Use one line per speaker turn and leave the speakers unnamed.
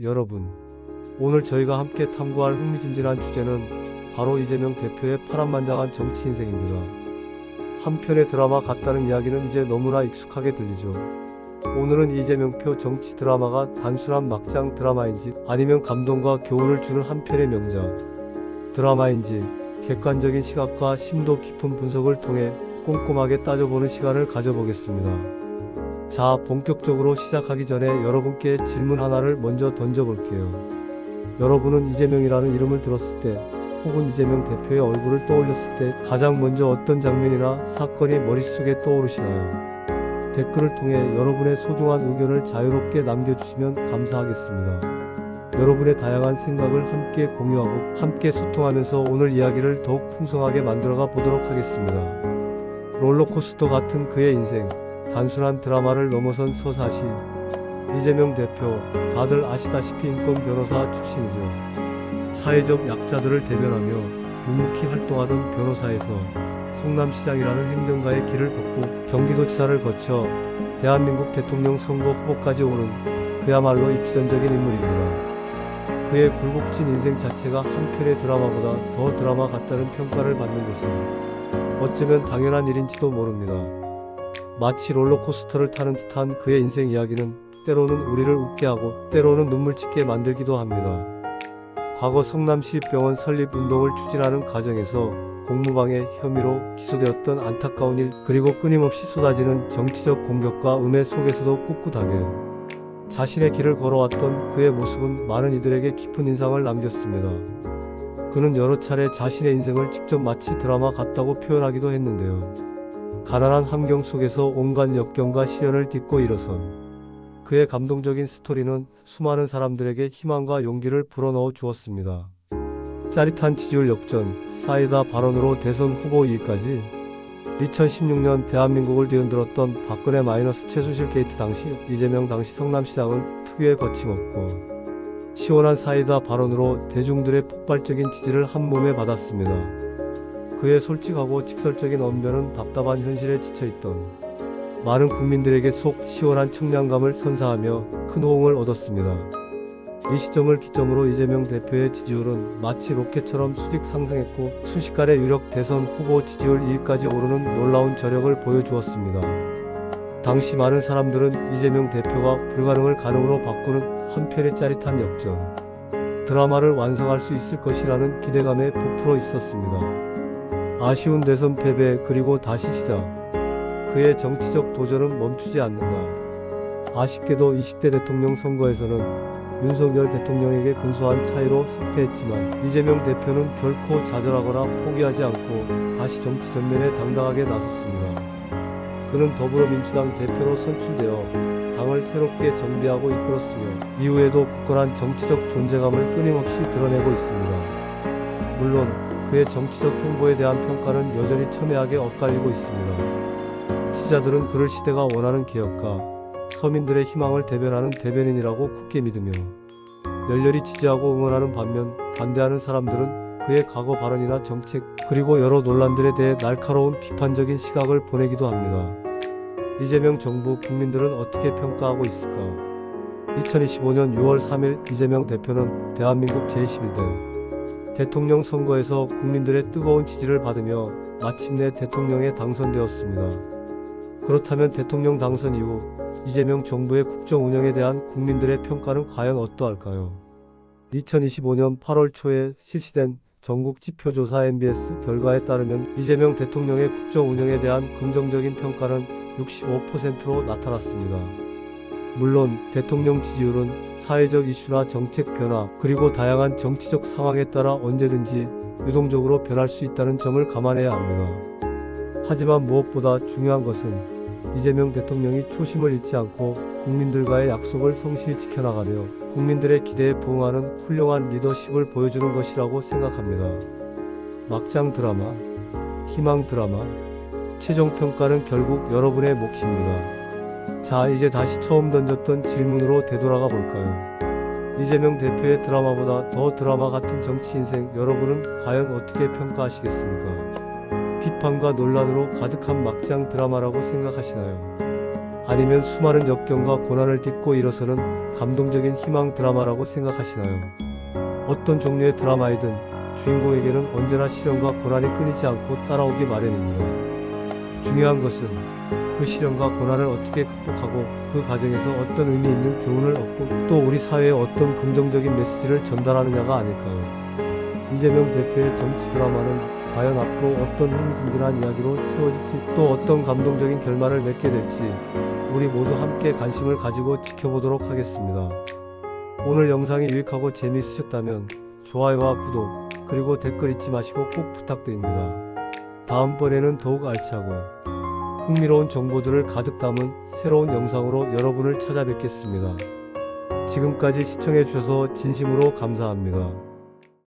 여러분, 오늘 저희가 함께 탐구할 흥미진진한 주제는 바로 이재명 대표의 파란만장한 정치 인생입니다. 한편의 드라마 같다는 이야기는 이제 너무나 익숙하게 들리죠. 오늘은 이재명표 정치 드라마가 단순한 막장 드라마인지 아니면 감동과 교훈을 주는 한편의 명작 드라마인지 객관적인 시각과 심도 깊은 분석을 통해 꼼꼼하게 따져보는 시간을 가져보겠습니다. 자, 본격적으로 시작하기 전에 여러분께 질문 하나를 먼저 던져볼게요. 여러분은 이재명이라는 이름을 들었을 때 혹은 이재명 대표의 얼굴을 떠올렸을 때 가장 먼저 어떤 장면이나 사건이 머릿속에 떠오르시나요? 댓글을 통해 여러분의 소중한 의견을 자유롭게 남겨주시면 감사하겠습니다. 여러분의 다양한 생각을 함께 공유하고 함께 소통하면서 오늘 이야기를 더욱 풍성하게 만들어가 보도록 하겠습니다. 롤러코스터 같은 그의 인생, 단순한 드라마를 넘어선 서사시. 이재명 대표, 다들 아시다시피 인권 변호사 출신이죠. 사회적 약자들을 대변하며 묵묵히 활동하던 변호사에서 성남시장이라는 행정가의 길을 걷고 경기도지사를 거쳐 대한민국 대통령 선거 후보까지 오른 그야말로 입지전적인 인물입니다. 그의 굴곡진 인생 자체가 한편의 드라마보다 더 드라마 같다는 평가를 받는 것은 어쩌면 당연한 일인지도 모릅니다. 마치 롤러코스터를 타는 듯한 그의 인생 이야기는 때로는 우리를 웃게 하고 때로는 눈물 짓게 만들기도 합니다. 과거 성남시 병원 설립 운동을 추진하는 과정에서 공무방해 혐의로 기소되었던 안타까운 일, 그리고 끊임없이 쏟아지는 정치적 공격과 음해 속에서도 꿋꿋하게 자신의 길을 걸어왔던 그의 모습은 많은 이들에게 깊은 인상을 남겼습니다. 그는 여러 차례 자신의 인생을 직접 마치 드라마 같다고 표현하기도 했는데요. 가난한 환경 속에서 온갖 역경과 시련을 딛고 일어선 그의 감동적인 스토리는 수많은 사람들에게 희망과 용기를 불어넣어 주었습니다. 짜릿한 지지율 역전, 사이다 발언으로 대선 후보 2위까지, 2016년 대한민국을 뒤흔들었던 박근혜 마이너스 최순실 게이트 당시 이재명 당시 성남시장은 특유의 거침없고 시원한 사이다 발언으로 대중들의 폭발적인 지지를 한몸에 받았습니다. 그의 솔직하고 직설적인 언변은 답답한 현실에 지쳐있던 많은 국민들에게 속 시원한 청량감을 선사하며 큰 호응을 얻었습니다. 이 시점을 기점으로 이재명 대표의 지지율은 마치 로켓처럼 수직 상승했고 순식간에 유력 대선 후보 지지율 2위까지 오르는 놀라운 저력을 보여주었습니다. 당시 많은 사람들은 이재명 대표가 불가능을 가능으로 바꾸는 한편의 짜릿한 역전 드라마를 완성할 수 있을 것이라는 기대감에 부풀어 있었습니다. 아쉬운 대선 패배, 그리고 다시 시작. 그의 정치적 도전은 멈추지 않는다. 아쉽게도 20대 대통령 선거에서는 윤석열 대통령에게 근소한 차이로 석패했지만 이재명 대표는 결코 좌절하거나 포기하지 않고 다시 정치 전면에 당당하게 나섰습니다. 그는 더불어민주당 대표로 선출되어 당을 새롭게 정비하고 이끌었으며 이후에도 굳건한 정치적 존재감을 끊임없이 드러내고 있습니다. 물론 그의 정치적 행보에 대한 평가는 여전히 첨예하게 엇갈리고 있습니다. 지지자들은 그를 시대가 원하는 개혁가, 서민들의 희망을 대변하는 대변인이라고 굳게 믿으며 열렬히 지지하고 응원하는 반면 반대하는 사람들은 그의 과거 발언이나 정책, 그리고 여러 논란들에 대해 날카로운 비판적인 시각을 보내기도 합니다. 이재명 정부, 국민들은 어떻게 평가하고 있을까? 2025년 6월 3일 이재명 대표는 대한민국 제21대 대통령 선거에서 국민들의 뜨거운 지지를 받으며 마침내 대통령에 당선되었습니다. 그렇다면 대통령 당선 이후 이재명 정부의 국정 운영에 대한 국민들의 평가는 과연 어떠할까요? 2025년 8월 초에 실시된 전국 지표조사 MBS 결과에 따르면 이재명 대통령의 국정 운영에 대한 긍정적인 평가는 65%로 나타났습니다. 물론 대통령 지지율은 사회적 이슈나 정책 변화, 그리고 다양한 정치적 상황에 따라 언제든지 유동적으로 변할 수 있다는 점을 감안해야 합니다. 하지만 무엇보다 중요한 것은 이재명 대통령이 초심을 잃지 않고 국민들과의 약속을 성실히 지켜나가며 국민들의 기대에 부응하는 훌륭한 리더십을 보여주는 것이라고 생각합니다. 막장 드라마, 희망 드라마, 최종 평가는 결국 여러분의 몫입니다. 자, 이제 다시 처음 던졌던 질문으로 되돌아가 볼까요? 이재명 대표의 드라마보다 더 드라마 같은 정치 인생, 여러분은 과연 어떻게 평가하시겠습니까? 비판과 논란으로 가득한 막장 드라마라고 생각하시나요? 아니면 수많은 역경과 고난을 딛고 일어서는 감동적인 희망 드라마라고 생각하시나요? 어떤 종류의 드라마이든 주인공에게는 언제나 시련과 고난이 끊이지 않고 따라오기 마련입니다. 중요한 것은 그 시련과 고난을 어떻게 극복하고 그 과정에서 어떤 의미 있는 교훈을 얻고 또 우리 사회에 어떤 긍정적인 메시지를 전달하느냐가 아닐까요? 이재명 대표의 정치 드라마는 과연 앞으로 어떤 흥미진진한 이야기로 채워질지 또 어떤 감동적인 결말을 맺게 될지 우리 모두 함께 관심을 가지고 지켜보도록 하겠습니다. 오늘 영상이 유익하고 재미있으셨다면 좋아요와 구독 그리고 댓글 잊지 마시고 꼭 부탁드립니다. 다음번에는 더욱 알차고 흥미로운 정보들을 가득 담은 새로운 영상으로 여러분을 찾아뵙겠습니다. 지금까지 시청해주셔서 진심으로 감사합니다.